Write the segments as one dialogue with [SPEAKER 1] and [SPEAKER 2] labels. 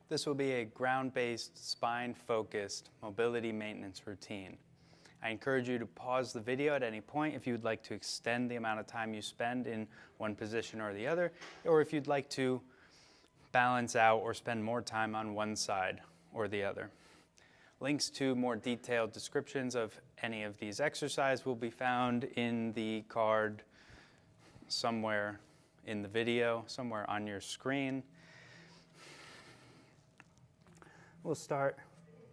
[SPEAKER 1] This will be a ground-based, spine-focused mobility maintenance routine. I encourage you to pause the video at any point if you would like to extend the amount of time you spend in one position or the other, or if you'd like to balance out or spend more time on one side or the other. Links to more detailed descriptions of any of these exercises will be found in the card somewhere in the video, somewhere on your screen. We'll start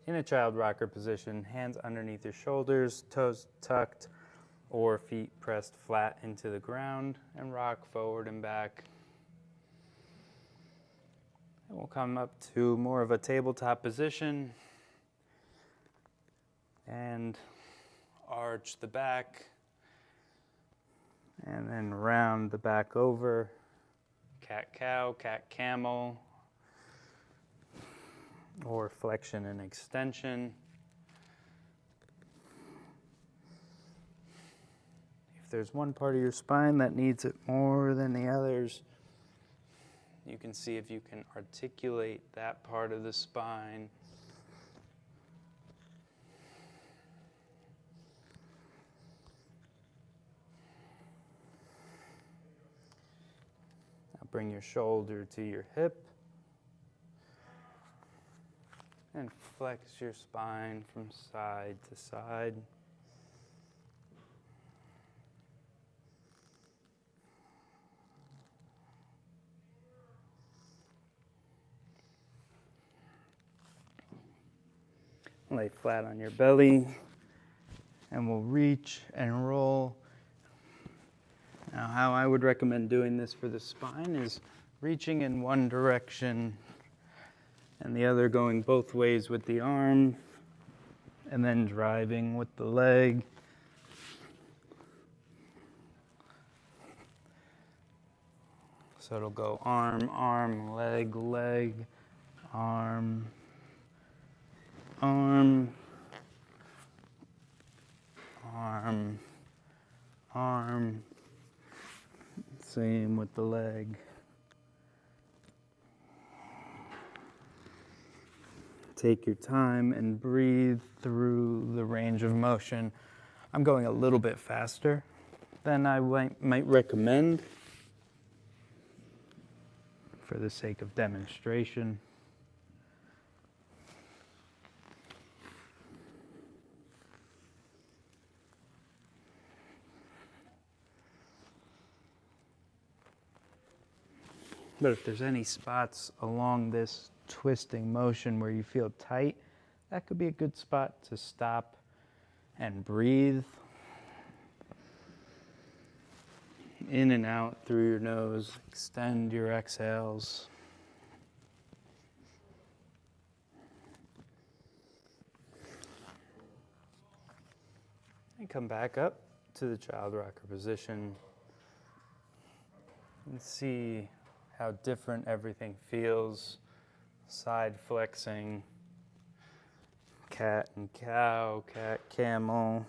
[SPEAKER 1] in a child rocker position, hands underneath your shoulders, toes tucked or feet pressed flat into the ground, and rock forward and back. And we'll come up to more of a tabletop position and arch the back and then round the back over, cat-cow, cat-camel, or flexion and extension. If there's one part of your spine that needs it more than the others, you can see if you can articulate that part of the spine. Now bring your shoulder to your hip and flex your spine from side to side. Lay flat on your belly, and we'll reach and roll. Now, how I would recommend doing this for the spine is reaching in one direction and the other going both ways with the arm, and then driving with the leg. So it'll go arm, arm, leg, leg, arm, arm, arm, arm. Same with the leg. Take your time and breathe through the range of motion. I'm going a little bit faster than I might recommend for the sake of demonstration. But if there's any spots along this twisting motion where you feel tight, that could be a good spot to stop and breathe in and out through your nose. Extend your exhales. And come back up to the child rocker position and see how different everything feels. Side flexing, cat and cow, cat, camel.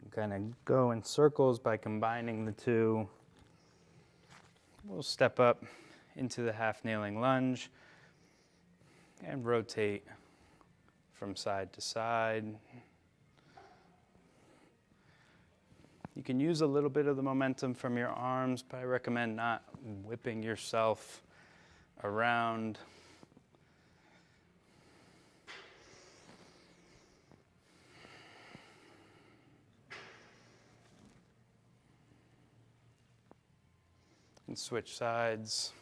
[SPEAKER 1] You kind of go in circles by combining the two. We'll step up into the half kneeling lunge and rotate from side to side. You can use a little bit of the momentum from your arms, but I recommend not whipping yourself around. And switch sides.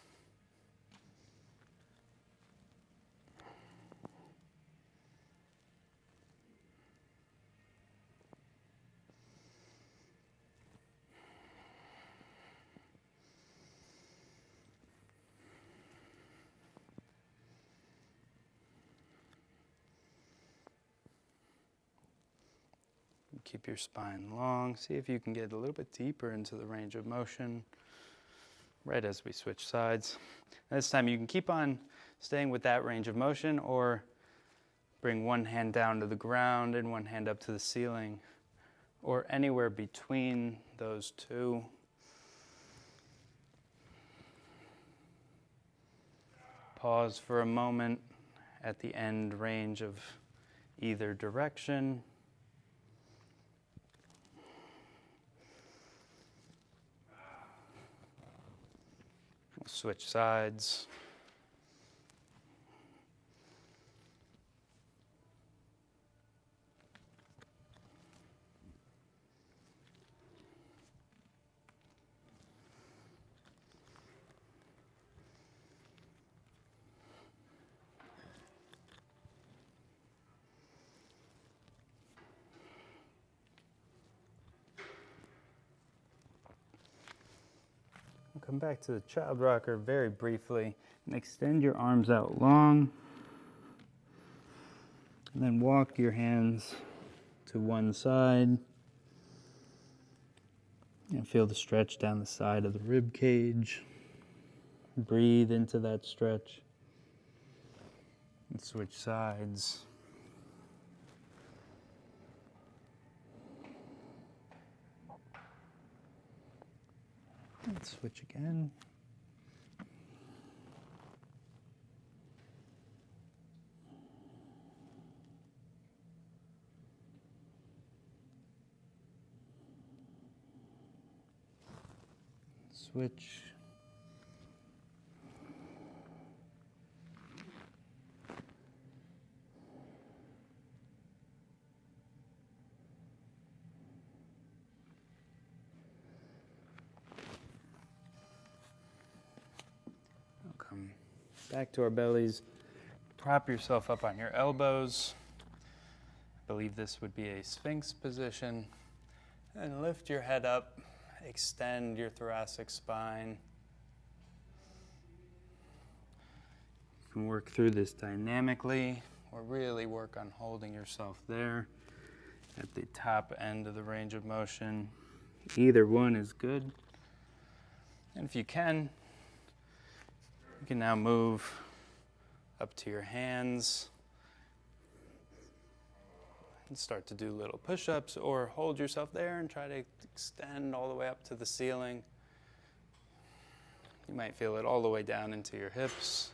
[SPEAKER 1] Keep your spine long. See if you can get a little bit deeper into the range of motion right as we switch sides. And this time you can keep on staying with that range of motion, or bring one hand down to the ground and one hand up to the ceiling, or anywhere between those two. Pause for a moment at the end range of either direction. We'll switch sides. Come back to the child rocker very briefly and extend your arms out long. And then walk your hands to one side. And feel the stretch down the side of the rib cage. Breathe into that stretch. And switch sides. And switch again. Switch. Come back to our bellies. Prop yourself up on your elbows. I believe this would be a Sphinx position. And lift your head up. Extend your thoracic spine. You can work through this dynamically or really work on holding yourself there at the top end of the range of motion. Either one is good. And if you can now move up to your hands and start to do little push-ups, or hold yourself there and try to extend all the way up to the ceiling. You might feel it all the way down into your hips.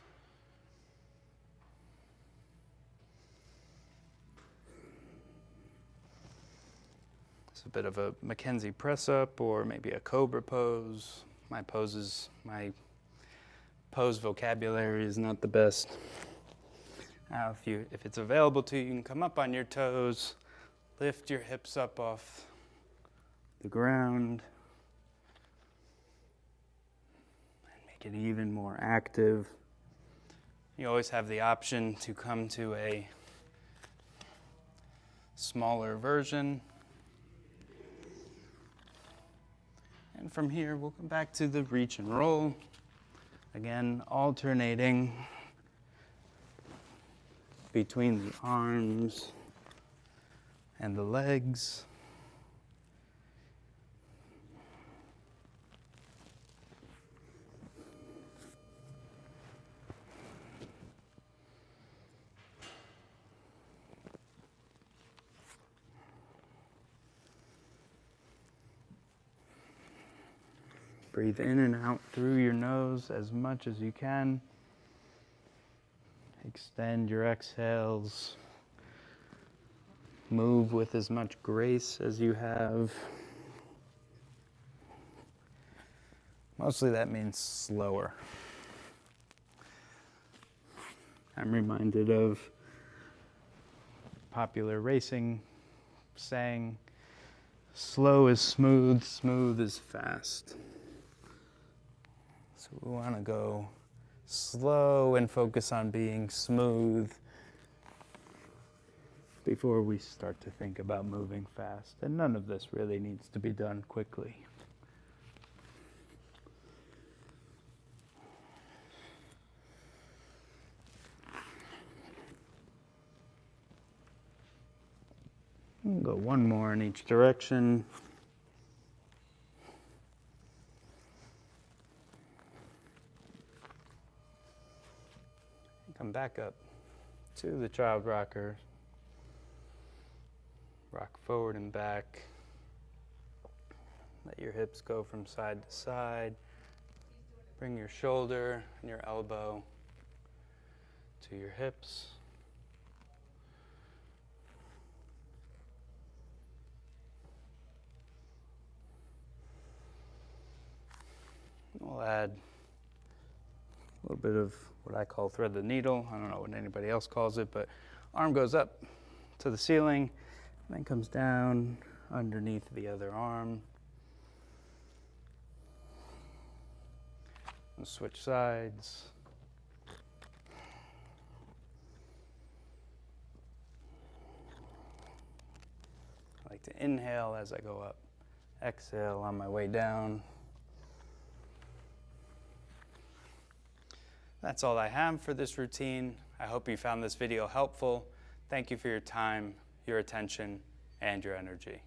[SPEAKER 1] It's a bit of a Mackenzie press-up or maybe a cobra pose. My pose vocabulary is not the best. Now, if it's available to you, you can come up on your toes, lift your hips up off the ground, and make it even more active. You always have the option to come to a smaller version. And from here, we'll come back to the reach and roll. Again, alternating between the arms and the legs. Breathe in and out through your nose as much as you can. Extend your exhales. Move with as much grace as you have. Mostly that means slower. I'm reminded of popular racing saying, slow is smooth, smooth is fast. So we want to go slow and focus on being smooth before we start to think about moving fast. And none of this really needs to be done quickly. We'll go one more in each direction. Come back up to the child rocker. Rock forward and back. Let your hips go from side to side. Bring your shoulder and your elbow to your hips. We'll add a little bit of what I call thread the needle. I don't know what anybody else calls it, but arm goes up to the ceiling, and then comes down underneath the other arm. And switch sides. I like to inhale as I go up, exhale on my way down. That's all I have for this routine. I hope you found this video helpful. Thank you for your time, your attention, and your energy.